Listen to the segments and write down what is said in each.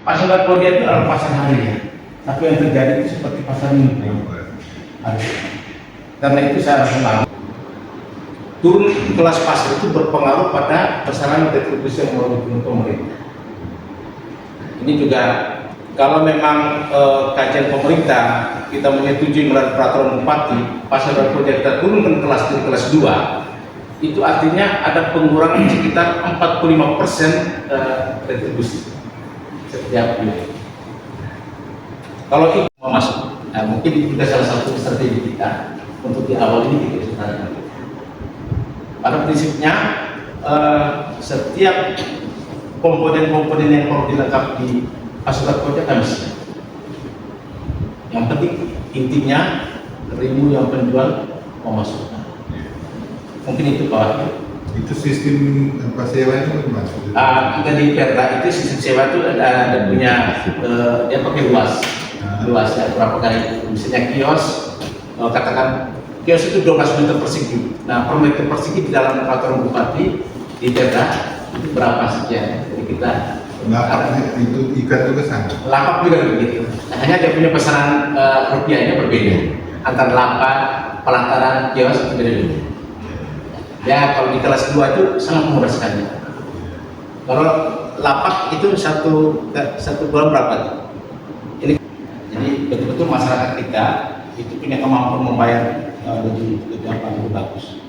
Pasar Korea itu adalah pasar harian, tapi yang terjadi itu seperti pasar minggu. Karena itu saya rasa turun kelas pasar itu berpengaruh pada besaran retribusi yang mau diturunkan pemerintah. Ini juga kalau memang kajian pemerintah kita menyetujui melalui peraturan bupati pasar Korea kita turunkan kelas dari kelas 2, itu artinya ada pengurangan sekitar 45% retribusi setiap bulan. Kalau itu mau masuk, nah, mungkin itu juga salah satu strategi kita untuk di awal ini kita sebenarnya. Pada prinsipnya setiap komponen-komponen yang perlu dilengkapi di pasar Korea kami siap. Yang penting intinya ribu yang penjual memasukkan. Mungkin itu Pak. Itu sistem apa sewa itu bagaimana? Kita di Perda itu sistem sewa itu ada punya dia pakai luas ya, berapa kali misalnya kios, katakan kios itu 12 meter persegi. Nah per meter persegi di dalam peraturan bupati di Perda itu berapa sekian. Jadi kita lapak itu ikat juga sama. Lapak juga begitu. Nah, hanya dia punya pesanan rupiahnya berbeda antara lapak, pelataran, kios itu beda-beda. Ya kalau di kelas 2 itu sangat murah sekali. Kalau lapak itu satu bulan berapa? Ini jadi betul-betul masyarakat kita itu punya kemampuan membayar lebih bagus.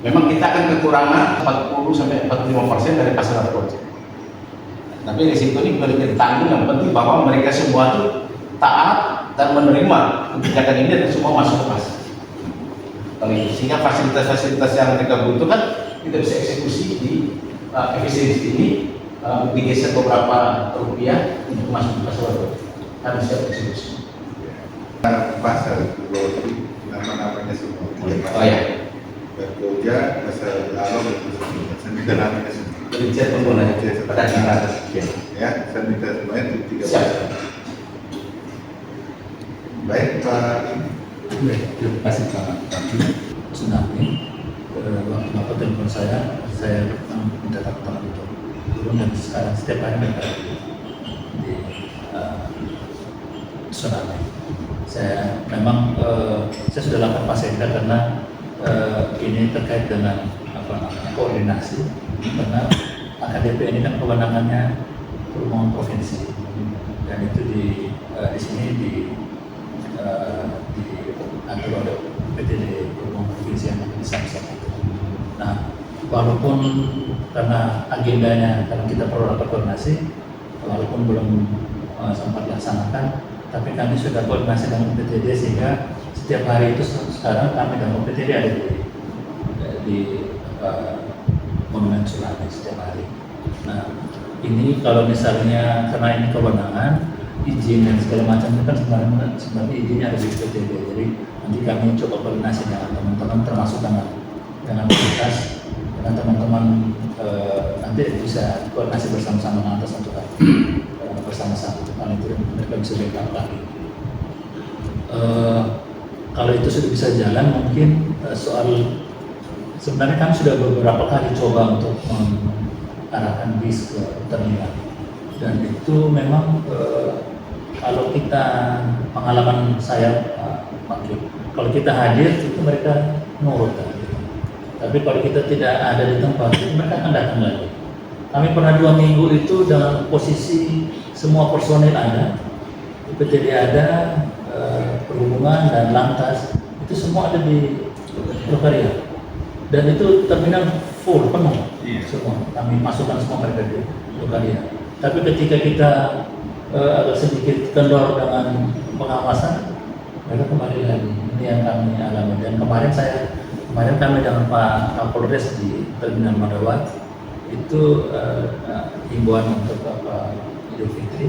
Memang kita akan kekurangan 40-45% dari pasar Korea. Tapi risiko ini boleh ditanggung. Yang penting bahwa mereka semua itu taat dan menerima kebijakan ini dan semua masuk ke pasar. Sehingga fasilitas-fasilitas yang mereka butuhkan kita bisa eksekusi di efisiensi ini, digeser beberapa rupiah untuk masuk ke pasar baru. Harus siap eksekusi. Pasar itu nama-namanya semua. Oh ya. Berkoja, pasar lalu, saya minta namanya semua. Rincian pengguna pada kita. Ya, saya minta semuanya itu 3 Siap. pasar. Baik Pak. Terima kasih Pak Tsunami. Waktu Bapak telepon saya minta teman untuk turun dan sekarang setiap hari mereka di Tsunami. Saya memang saya sudah lakukan pasenda karena ini terkait dengan koordinasi, karena AKDP ini kan kewenangannya Perhubungan Provinsi dan itu di sini diatur oleh PTD Perhubungan Provinsi yang di Samsat. Nah, walaupun karena agendanya karena kita perlu rapat koordinasi, walaupun belum sempat dilaksanakan, tapi kami sudah koordinasi dengan PTD sehingga setiap hari itu sekarang kami dan PTD ada di Monumen Tsunami setiap hari. Nah, ini kalau misalnya karena ini kewenangan izin dan segala macam itu kan sebenarnya izinnya ada di PTD. Jadi nanti kami coba koordinasi dengan teman-teman termasuk dengan komunitas, dengan teman-teman nanti bisa koordinasi bersama-sama dengan atas untuk bersama-sama. Kalau itu mereka bisa backup lagi. Kalau itu sudah bisa jalan, mungkin soal sebenarnya kami sudah beberapa kali coba untuk mengarahkan bis ke terminal, dan itu memang kalau kita pengalaman saya kalau kita hadir itu mereka nurut. Tapi kalau kita tidak ada di tempat, mereka akan datang lagi. Kami pernah 2 minggu itu dalam posisi semua personil ada, PTD ada, perhubungan dan lantas itu semua ada di Lokaria, dan itu terminal full penuh semua. Kami masukkan semua mereka di Lokaria. Tapi ketika kita agak sedikit kendor dengan pengawasan, mereka kembali lagi. Ini yang kami alami. Dan kemarin kami dengan Pak Kapolres di Terminal Madawat itu himbauan untuk Idul Fitri.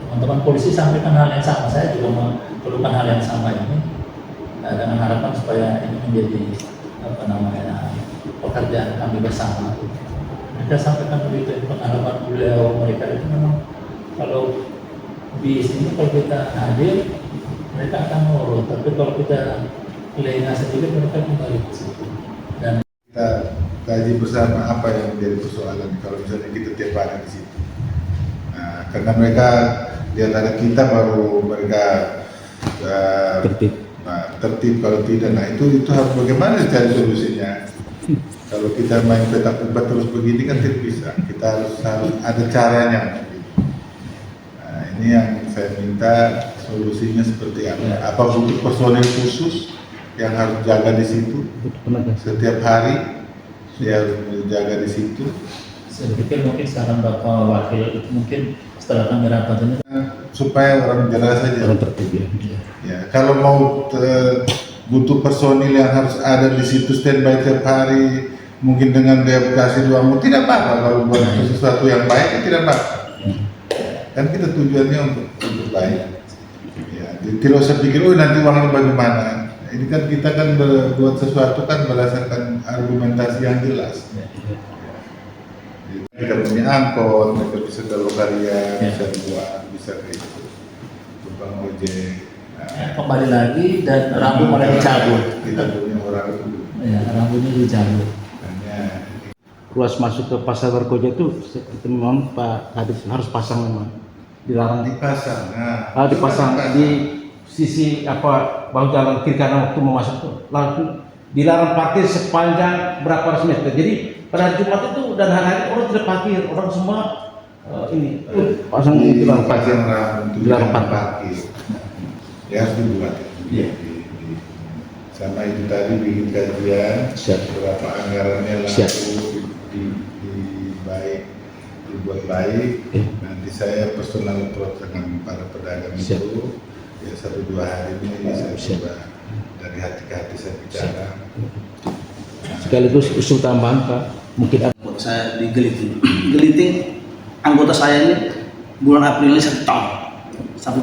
Teman-teman polisi sampaikan hal yang sama. Saya juga memerlukan hal yang sama ini dengan harapan supaya ini menjadi pekerjaan kami bersama. Mereka sampaikan begitu, pengalaman beliau mereka itu memang kalau di sini kalau kita hadir mereka akan nurut, tapi kalau kita lengah sedikit mereka kembali ke situ. Dan kita kaji bersama apa yang menjadi persoalan kalau misalnya kita tiap hari di situ. karena mereka lihat ada kita baru mereka tertib, kalau tidak, nah itu harus bagaimana cari solusinya. Kalau kita main petak umpet terus begini kan tidak bisa, kita harus ada caranya. Nah, ini yang saya minta solusinya seperti apa? Apa butuh personel khusus yang harus jaga di situ setiap hari, dia harus jaga di situ. Saya pikir mungkin saran Bapak Wakil itu mungkin setelah kami rapat ini Supaya orang jelas saja. orang tertib ya. Ya, kalau mau butuh personil yang harus ada di situ standby tiap hari, mungkin dengan dia kasih uang, tidak apa-apa. Kalau buat sesuatu yang baik, ya tidak apa-apa. Kan kita tujuannya untuk baik. Ya, tidak usah pikir, oh nanti uangnya bagaimana. Ini kan kita kan buat sesuatu kan berdasarkan argumentasi yang jelas. Kita punya angkot, mereka bisa ke Lokaria, bisa buat, bisa kayak gitu. Tukang ojek. Kembali lagi dan rambu mulai dicabut. Kita punya orang itu. Ya, rambunya dicabut. Hanya Ruas masuk ke pasar Warkoja itu seperti memang Pak Kadis harus pasang memang dilarang dipasang. Nah, dipasang di sisi bahu jalan kiri kanan waktu mau masuk tuh langsung dilarang parkir sepanjang berapa ratus meter. Jadi pada hari Jumat itu dan hari-hari orang tidak parkir, orang semua pasang dilarang parkir, dilarang parkir. Ya harus dibuat. Iya. Sama itu tadi bikin kajian, Siap. berapa anggarannya Siap. laku dibuat baik. Nanti saya personal approach dengan para pedagang Siap. itu. Ya 1-2 hari ini saya coba dari hati ke hati saya bicara. Sekaligus usul tambahan Pak, mungkin ada Saya di Geliting, anggota saya ini bulan April ini 1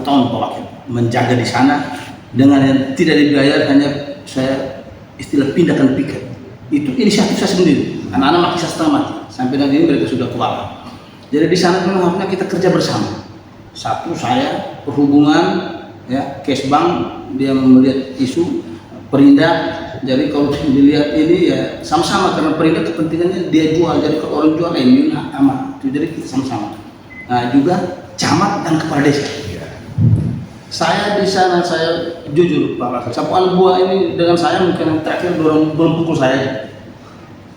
tahun Pak Wakil menjaga di sana dengan yang tidak dibayar, hanya saya istilah pindahkan piket. Itu inisiatif saya sendiri. Anak-anak masih setengah mati. Sampai nanti ini mereka sudah kewalahan. Jadi di sana memang harusnya kita kerja bersama. Satu saya perhubungan, ya, Kesbank dia melihat isu Perindak. Jadi kalau dilihat ini ya sama-sama, karena Perindak kepentingannya dia jual. Jadi kalau orang jual ini aman. Jadi kita sama-sama. Nah juga camat dan kepala desa. Saya di sana, saya jujur Pak Wakil, sapuan buah ini dengan saya mungkin yang terakhir belum pukul saya.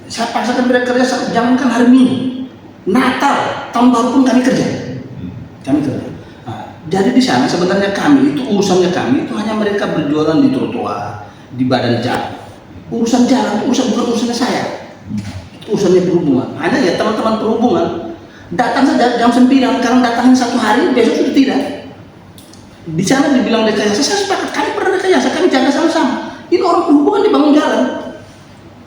Saya paksakan mereka kerja, jangankan hari Minggu, Natal, tahun baru pun kami kerja. Nah, jadi di sana sebenarnya kami itu urusannya kami itu hanya mereka berjualan di trotoar, di badan jalan. Urusan jalan itu bukan urusannya saya, itu urusannya perhubungan. Hanya ya teman-teman perhubungan datang saja jam 9, karena datangnya 1 hari, besok sudah tidak. Di sana dibilang rekayasa, saya sepakat, kami pernah rekayasa, kami jaga sama-sama. Ini orang perhubungan dibangun jalan,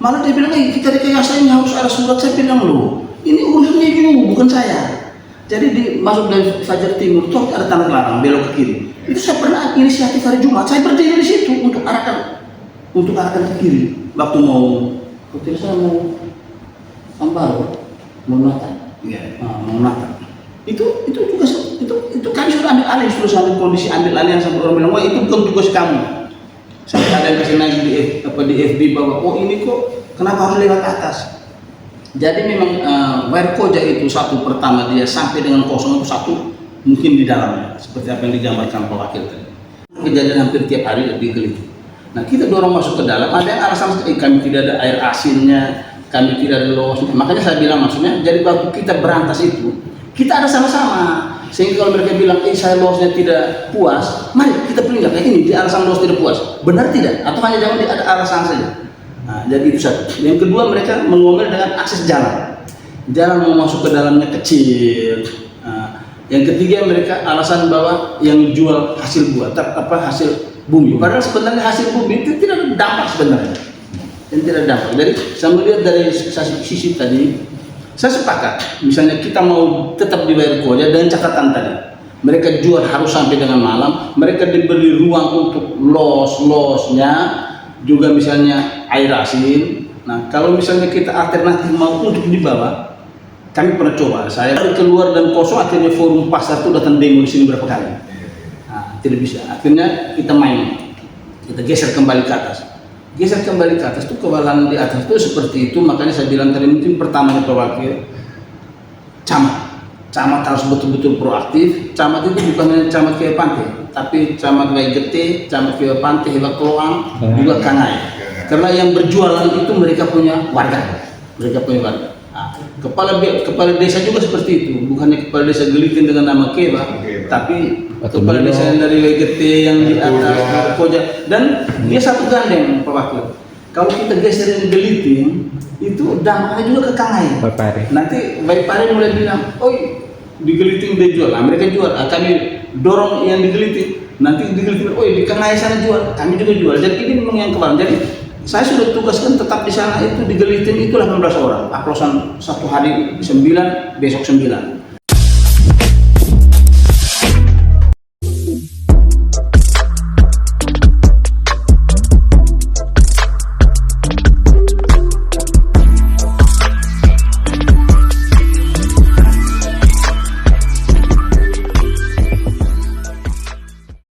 malah dia bilang, kita rekayasa ini harus ada surat. Saya bilang, loh, ini urusannya you, bukan saya. Jadi masuk dari Fajar Timur, toh ada tanda larang, belok ke kiri. Itu saya pernah inisiatif hari Jumat, saya berdiri di situ untuk arahkan ke kiri. Waktu mau mau Natal, mau Natal. Itu juga itu kami sudah ambil alih, sudah sampai kondisi ambil alih yang sampai orang bilang, wah itu bukan tugas kamu. Sampai ada yang kasih nanya di FB bahwa, oh ini kok kenapa harus lewat atas. Jadi memang Warkoja itu satu, pertama dia sampai dengan kosong itu satu, mungkin di dalamnya seperti apa yang digambarkan Pak Wakil tadi. Kejadian hampir tiap hari di Geliting. Nah kita dorong masuk ke dalam, ada yang alasan kami tidak ada air asinnya, kami tidak ada losnya. Makanya saya bilang maksudnya, jadi waktu kita berantas itu kita ada sama-sama, sehingga kalau mereka bilang, saya losnya tidak puas, mari kita pelinggah kayak ini, di alasan los tidak puas, benar tidak? Atau hanya jangan ada alasan saja. Nah, jadi itu satu. Yang kedua, mereka mengomel dengan akses jalan mau masuk ke dalamnya kecil. Nah, yang ketiga, mereka alasan bahwa yang jual hasil buah, hasil bumi. Padahal sebenarnya hasil bumi itu tidak ada dampak sebenarnya, Jadi saya melihat dari sisi tadi, saya sepakat, misalnya kita mau tetap di Warkoja dengan catatan tadi, mereka jual harus sampai dengan malam, mereka diberi ruang untuk losnya, juga misalnya air asin. Nah kalau misalnya kita alternatif mau untuk di bawah, kami pernah coba, saya keluar dan kosong, akhirnya forum pasar itu datang demo di sini berapa kali. Nah, tidak bisa, akhirnya kita kita geser kembali ke atas. Itu kebalan di atas itu seperti itu. Makanya saya bilang tadi, mungkin pertamanya Pak Wakil camat camat harus betul-betul proaktif. Camat itu bukan hanya camat Kiai Pantai, tapi camat Waigete, camat Kiai Pantai, Hebak Keloang, juga Kangai. Karena yang berjualan itu mereka punya warga, Nah, kepala desa juga seperti itu, bukannya kepala desa Gelitin dengan nama Keba, tapi kepala desa yang dari Waigete yang di atas Koja, dan dia satu gandeng Pak Wakil. Kalau kita geser yang Gelitin, itu dampaknya juga ke Kangai. Nanti Waipare mulai bilang, oh di Gelitin dia jual, nah, mereka jual, nah, kami dorong yang di Gelitin, nanti di Gelitin, oh di Kangai sana jual, kami juga jual. Jadi ini memang yang kemarin. Jadi saya sudah tugaskan tetap di sana itu di Gelitin itu 18 orang, aplosan satu hari 9, besok 9.